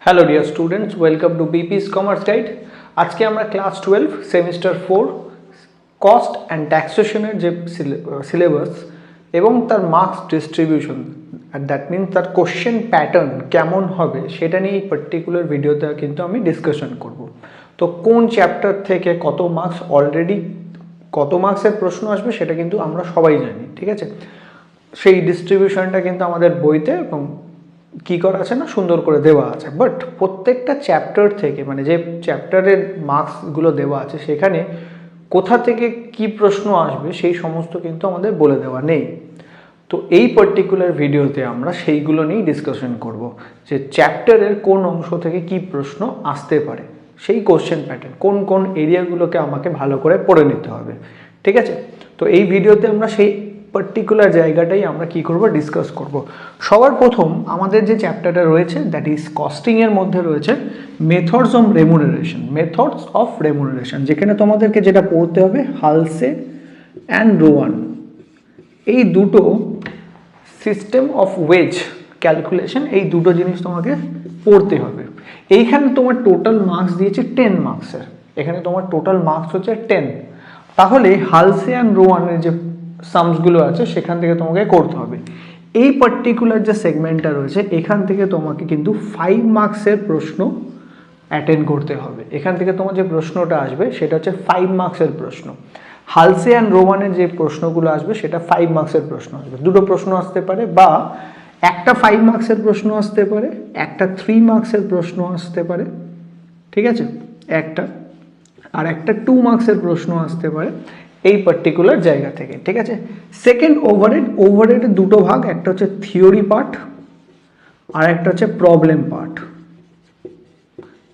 Hello dear students, welcome to বিপিস commerce guide. আজকে আমরা ক্লাস 12 সেমিস্টার 4 কস্ট অ্যান্ড ট্যাক্সেশনের যে সিলেবাস এবং তার মার্কস ডিস্ট্রিবিউশন, দ্যাট মিনস তার কোশ্চেন প্যাটার্ন কেমন হবে সেটা নিয়ে এই পার্টিকুলার ভিডিওতে কিন্তু আমি ডিসকাশন করব। তো কোন চ্যাপ্টার থেকে কত মার্কস, অলরেডি কত মার্কসের প্রশ্ন আসবে সেটা কিন্তু আমরা সবাই জানি, ঠিক আছে। সেই ডিস্ট্রিবিউশনটা কিন্তু আমাদের বইতে এবং কী করা আছে না, সুন্দর করে দেওয়া আছে। বাট প্রত্যেকটা চ্যাপ্টার থেকে, মানে যে চ্যাপ্টারের মার্কসগুলো দেওয়া আছে সেখানে কোথা থেকে কি প্রশ্ন আসবে সেই সমস্ত কিন্তু আমাদের বলে দেওয়া নেই। তো এই পার্টিকুলার ভিডিওতে আমরা সেইগুলো নিয়েই ডিসকাশন করব, যে চ্যাপ্টারের কোন অংশ থেকে কি প্রশ্ন আসতে পারে, সেই কোশ্চেন প্যাটার্ন কোন কোন এরিয়াগুলোকে আমাকে ভালো করে পড়ে নিতে হবে, ঠিক আছে। তো এই ভিডিওতে আমরা সেই পার্টিকুলার জায়গাটাই আমরা কি করব, ডিসকাস করব। সবার প্রথম আমাদের যে চ্যাপ্টারটা রয়েছে, দ্যাট ইজ কস্টিংয়ের মধ্যে রয়েছে মেথডস অফ রেমুনারেশন, যেখানে তোমাদেরকে যেটা পড়তে হবে হালসে অ্যান্ড রোয়ান, এই দুটো সিস্টেম অফ ওয়েজ ক্যালকুলেশন, এই দুটো জিনিস তোমাকে পড়তে হবে। এইখানে তোমার টোটাল মার্কস দিয়েছে 10 মার্কসের, এখানে তোমার টোটাল মার্কস হচ্ছে 10। তাহলে হালসে অ্যান্ড রোয়ানের যে সামসগুলো আছে সেখান থেকে তোমাকে করতে হবে। এই পার্টিকুলার যে সেগমেন্টটা রয়েছে এখান থেকে তোমাকে কিন্তু 5 মার্কসের প্রশ্ন অ্যাটেন্ড করতে হবে। এখান থেকে তোমার যে প্রশ্নটা আসবে সেটা হচ্ছে 5 মার্কসের প্রশ্ন। হালসে অ্যান্ড রোমানের যে প্রশ্নগুলো আসবে সেটা 5 মার্কসের প্রশ্ন আসবে। দুটো প্রশ্ন আসতে পারে, বা একটা 5 মার্কসের প্রশ্ন আসতে পারে, একটা 3 মার্কসের প্রশ্ন আসতে পারে, ঠিক আছে, একটা, আর একটা 2 মার্কসের প্রশ্ন আসতে পারে এই পার্টিকুলার জায়গা থেকে, ঠিক আছে। সেকেন্ড, ওভারহেডের দুটো ভাগ, একটা হচ্ছে থিওরি পার্ট আর একটা হচ্ছে প্রবলেম পার্ট,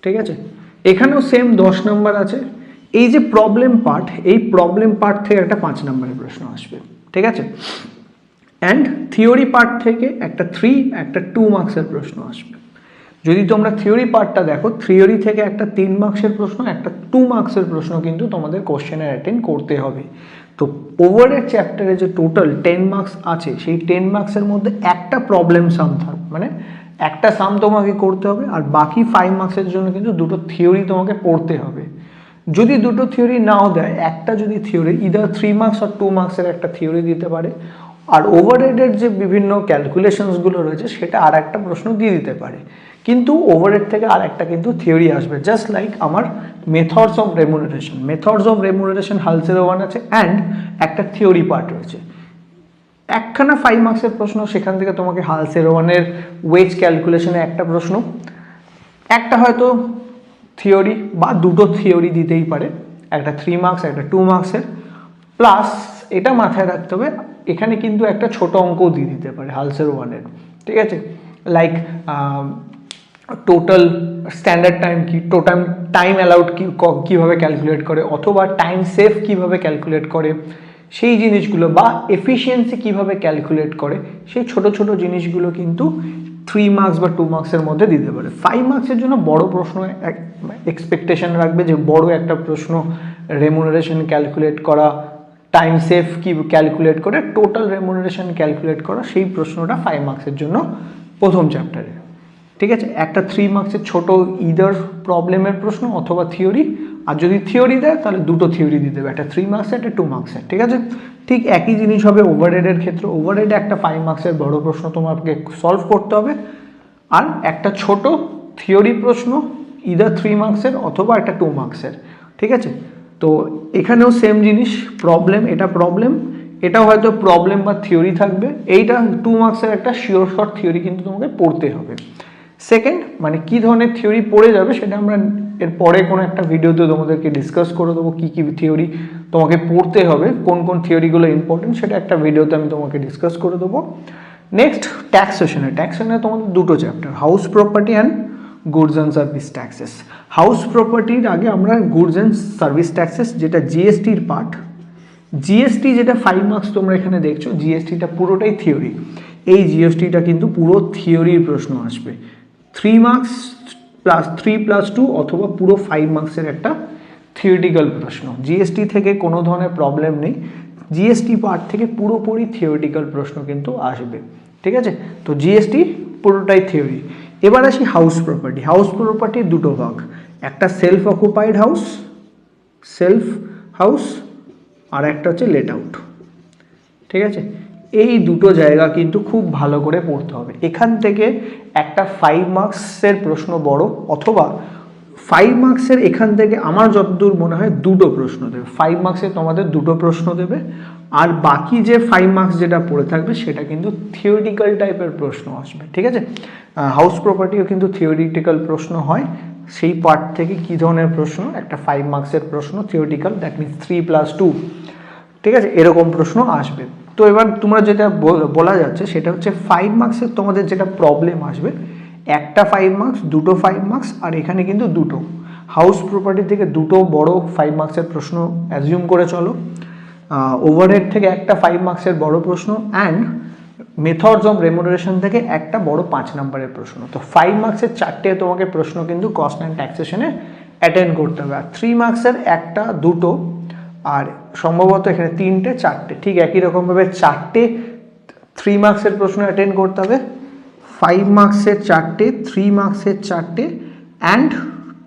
ঠিক আছে। এখানেও সেম 10 নম্বর আছে। এই যে প্রবলেম পার্ট, এই প্রবলেম পার্ট থেকে একটা 5 নম্বরের প্রশ্ন আসবে, ঠিক আছে। অ্যান্ড থিওরি পার্ট থেকে একটা 3, একটা 2 মার্কসের প্রশ্ন আসবে। যদি তোমরা থিওরি পার্টটা দেখো, থিওরি থেকে একটা 3 মার্কসের প্রশ্ন, একটা 2 মার্কসের প্রশ্ন কিন্তু তোমাদের কোশ্চেনের অ্যাটেন্ড করতে হবে। তো ওভারঅল চ্যাপ্টারে যে টোটাল 10 মার্কস আছে, সেই 10 মার্কসের মধ্যে একটা প্রবলেম সাম থাকবে, মানে একটা সাম তোমাকে করতে হবে, আর বাকি 5 মার্কসের জন্য কিন্তু দুটো থিওরি তোমাকে পড়তে হবে। যদি দুটো থিওরি নাও দেয়, একটা যদি থিওরি ইদার 3 মার্কস আর 2 মার্কসের একটা থিওরি দিতে পারে, আর ওভারহেডের যে বিভিন্ন ক্যালকুলেশনসগুলো রয়েছে সেটা আর একটা প্রশ্ন দিয়ে দিতে পারে, কিন্তু ওভারহেড থেকে আর একটা কিন্তু থিওরি আসবে। জাস্ট লাইক আমার মেথডস অফ রেমুনারেশন হালসে রোয়ান আছে, অ্যান্ড একটা থিওরি পার্ট রয়েছে। একখানা 5 মার্কসের প্রশ্ন, সেখান থেকে তোমাকে হালসে রোয়ানের ওয়েজ ক্যালকুলেশনে একটা প্রশ্ন, একটা হয়তো থিওরি বা দুটো থিওরি দিতেই পারে, একটা 3 মার্কস, একটা 2 মার্কসের। প্লাস এটা মাথায় রাখতে হবে, এখানে কিন্তু একটা ছোট অঙ্কও দিয়ে দিতে পারে হালসের ওয়ানের, ঠিক আছে। লাইক টোটাল স্ট্যান্ডার্ড টাইম কি, টোটাল টাইম অ্যালাউড কীভাবে ক্যালকুলেট করে, অথবা টাইম সেভ কীভাবে ক্যালকুলেট করে সেই জিনিসগুলো, বা এফিসিয়েন্সি কীভাবে ক্যালকুলেট করে, সেই ছোট ছোট জিনিসগুলো কিন্তু 3 মার্কস বা 2 মার্কসের মধ্যে দিতে পারে। 5 মার্কসের জন্য বড় প্রশ্ন এক্সপেকটেশন রাখবে, যে বড় একটা প্রশ্ন রেমুনারেশন ক্যালকুলেট করা, টাইম সেভ কি ক্যালকুলেট করে টোটাল রেমুনারেশন ক্যালকুলেট করা, সেই প্রশ্নটা 5 মার্কসের জন্য প্রথম চ্যাপ্টারে, ঠিক আছে। একটা 3 মার্কসের ছোট ইদার প্রবলেমের প্রশ্ন অথবা থিওরি, আর যদি থিওরি দেয় তাহলে দুটো থিওরি দিয়ে দেবে, একটা 3 মার্কসের, একটা 2 মার্কসের, ঠিক আছে। ঠিক একই জিনিস হবে ওভারহেডের ক্ষেত্রে। ওভারহেডে একটা 5 মার্কসের বড় প্রশ্ন তোমাকে সলভ করতে হবে, আর একটা ছোট থিওরি প্রশ্ন ইদার 3 মার্কসের অথবা একটা 2 মার্কসের, ঠিক আছে। তো এখানেও সেম জিনিস, প্রবলেম, এটাও হয়তো প্রবলেম বা থিওরি থাকবে। এইটা 2 মার্কসের একটা শিওর শর্ট থিওরি কিন্তু তোমাকে পড়তে হবে। সেকেন্ড, মানে কী ধরনের থিওরি পড়ে যাবে সেটা আমরা এর পরে কোনো একটা ভিডিওতে তোমাদেরকে ডিসকাস করে দেবো, কী কী থিওরি তোমাকে পড়তে হবে, কোন কোন থিওরিগুলো ইম্পর্টেন্ট, সেটা একটা ভিডিওতে আমি তোমাকে ডিসকাস করে দেবো। নেক্সট, ট্যাক্সেশনে তোমাদের দুটো chapter, house property and goods and service taxes. House প্রপার্টির আগে আমরা গুডস অ্যান্ড সার্ভিস ট্যাক্সেস, যেটা জিএসটির পার্ট। জিএসটি যেটা 5 মার্কস তোমরা এখানে দেখছো, জিএসটিটা পুরোটাই থিওরি। এই জিএসটিটা কিন্তু পুরো থিওরির প্রশ্ন আসবে, 3 মার্কস প্লাস 3 প্লাস 2, অথবা পুরো 5 মার্কসের একটা থিওরিটিক্যাল প্রশ্ন। জিএসটি থেকে কোনো ধরনের প্রবলেম নেই, জিএসটি পার্ট থেকে পুরোপুরি থিওরিটিক্যাল প্রশ্ন কিন্তু আসবে, ঠিক আছে। তো জিএসটি পুরোটাই থিওরি। এবার আসি হাউস প্রপার্টি। হাউস প্রপার্টির দুটো ভাগ, একটা self occupied house, self house, আর একটা হচ্ছে লেট আউট। ঠিক আছে, এই দুটো জায়গা কিন্তু খুব ভালো করে পড়তে হবে। এখান থেকে একটা 5 মার্কসের প্রশ্ন বড়, অথবা 5 মার্কসের এখান থেকে আমার যতদূর মনে হয় দুটো প্রশ্ন দেবে। 5 মার্কসে তোমাদের দুটো প্রশ্ন দেবে, আর বাকি যে 5 মার্কস যেটা পড়ে থাকবে সেটা কিন্তু থিওরিটিক্যাল টাইপের প্রশ্ন আসবে। ঠিক আছে, হাউস প্রপার্টিও কিন্তু থিওরিটিক্যাল প্রশ্ন হয়। সেই পার্ট থেকে কী ধরনের প্রশ্ন, একটা 5 মার্কসের প্রশ্ন থিওরিটিক্যাল, দ্যাট মিনস 3+2, ঠিক আছে, এরকম প্রশ্ন আসবে। তো এবার তোমরা যেটা বলা যাচ্ছে সেটা হচ্ছে 5 মার্কসের তোমাদের যেটা প্রবলেম আসবে, একটা 5 মার্কস, দুটো 5 মার্কস, আর এখানে কিন্তু দুটো হাউস প্রপার্টি থেকে দুটো বড় 5 মার্কসের প্রশ্ন অ্যাজিউম করে চলো, ওভারহেড থেকে একটা 5 মার্কসের বড় প্রশ্ন, অ্যান্ড মেথডস অফ রেমুনারেশন থেকে একটা বড় 5 নম্বরের প্রশ্ন। তো 5 মার্কসের 4টে তোমাকে প্রশ্ন কিন্তু কস্ট অ্যান্ড ট্যাক্সেশনে অ্যাটেন্ড করতে হবে, আর 3 মার্কসের একটা, দুটো, আর সম্ভবত এখানে 3টে 4টে, ঠিক একই রকমভাবে 4টে 3 মার্কসের প্রশ্ন অ্যাটেন্ড করতে হবে, 5 মার্কসের 4টে, 3 মার্কসের 4টে, অ্যান্ড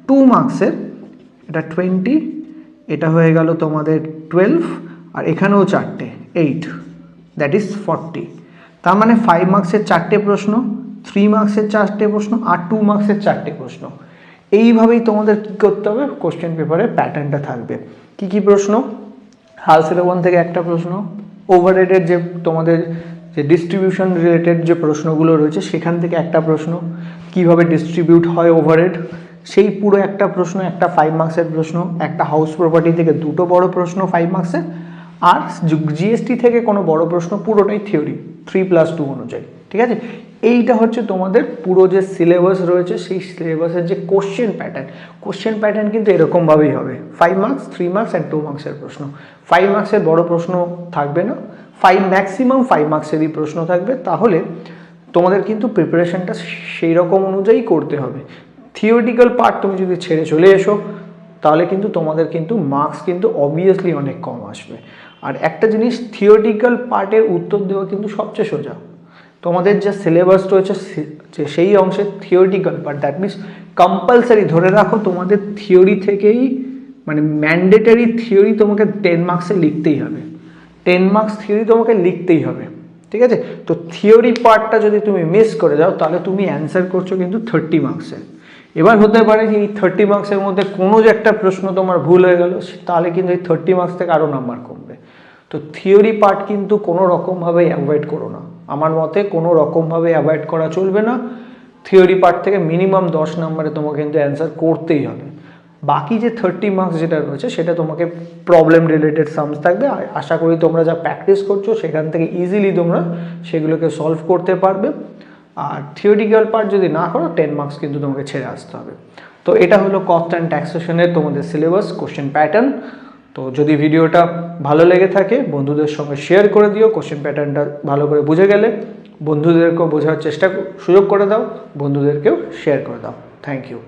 2 মার্কসের, এটা 20, এটা হয়ে গেল তোমাদের 12, আর এখানেও 4টে 8, দ্যাট ইজ 40। তার মানে 5 মার্কসের 4টে প্রশ্ন, 3 মার্কসের 4টে প্রশ্ন, আর 2 মার্কসের 4টে প্রশ্ন। এইভাবেই তোমাদের কী করতে হবে, কোশ্চেন পেপারের প্যাটার্নটা থাকবে। কি কি প্রশ্ন, হালস 11 থেকে একটা প্রশ্ন, ওভারহেডের যে তোমাদের যে ডিস্ট্রিবিউশন রিলেটেড যে প্রশ্নগুলো রয়েছে সেখান থেকে একটা প্রশ্ন, কিভাবে ডিস্ট্রিবিউট হয় ওভারহেড সেই পুরো একটা প্রশ্ন, একটা 5 মার্কসের প্রশ্ন, একটা হাউস প্রপার্টি থেকে দুটো বড় প্রশ্ন 5 মার্কসের, আর জিএসটি থেকে কোনো বড় প্রশ্ন, পুরোটাই থিওরি 3+2 অনুযায়ী। ঠিক আছে, এইটা হচ্ছে তোমাদের পুরো যে সিলেবাস রয়েছে, সেই সিলেবাসের যে কোশ্চেন প্যাটার্ন কিন্তু এরকমভাবেই হবে। 5 মার্কস, 3 মার্কস অ্যান্ড 2 মার্কসের প্রশ্ন। 5 মার্কসের বড় প্রশ্ন থাকবে না, ম্যাক্সিমাম 5 মার্কসেরই প্রশ্ন থাকবে। তাহলে তোমাদের কিন্তু প্রিপারেশনটা সেই রকম অনুযায়ী করতে হবে। থিওরিটিক্যাল পার্ট তুমি যদি ছেড়ে চলে এসো তাহলে কিন্তু তোমাদের কিন্তু মার্কস কিন্তু অবভিয়াসলি অনেক কম আসবে। আর একটা জিনিস, থিওরিটিক্যাল পার্টের উত্তর দেওয়া কিন্তু সবচেয়ে সোজা। তোমাদের যে সিলেবাস রয়েছে সেই অংশে theoretical part, that means compulsory ধরে রাখো তোমাদের থিওরি থেকেই, মানে ম্যান্ডেটারি থিওরি তোমাকে 10 মার্কসে লিখতেই হবে, 10 মার্কস থিওরি তোমাকে লিখতেই হবে। ঠিক আছে, তো থিওরি পার্টটা যদি তুমি মিস করে যাও তাহলে তুমি অ্যান্সার করছো কিন্তু 30 মার্কসে। এবার হতে পারে যে এই 30 মার্কসের মধ্যে কোনো যে একটা প্রশ্ন তোমার ভুল হয়ে গেল, তাহলে কিন্তু এই 30 মার্কস থেকে আরও নাম্বার কমবে। তো থিওরি পার্ট কিন্তু কোনো রকমভাবে অ্যাভয়েড করো না, আমার মতে কোনো রকমভাবে অ্যাভয়েড করা চলবে না। থিওরি পার্ট থেকে মিনিমাম 10 নম্বরে তোমাকে কিন্তু অ্যান্সার করতেই হবে। বাকি যে 30 মার্কস যেটা রয়েছে সেটা তোমাকে প্রবলেম রিলেটেড সামস থাকবে। আশা করি তোমরা যা প্র্যাকটিস করছো সেখান থেকে ইজিলি তোমরা সেগুলোকে সলভ করতে পারবে। আর থিওরিটিক্যাল পার্ট যদি না করো 10 মার্কস কিন্তু তোমাকে ছেড়ে আসতে হবে। তো এটা হলো কস্ট অ্যান্ড ট্যাক্সেশনের তোমাদের সিলেবাস, কোশ্চেন প্যাটার্ন। তো যদি ভিডিওটা ভালো লেগে থাকে বন্ধুদের সঙ্গে শেয়ার করে দিও। কোশ্চেন প্যাটার্নটা ভালো করে বুঝে গেলে বন্ধুদেরকেও বোঝার সুযোগ করে দাও, বন্ধুদেরকেও শেয়ার করে দাও। Thank you.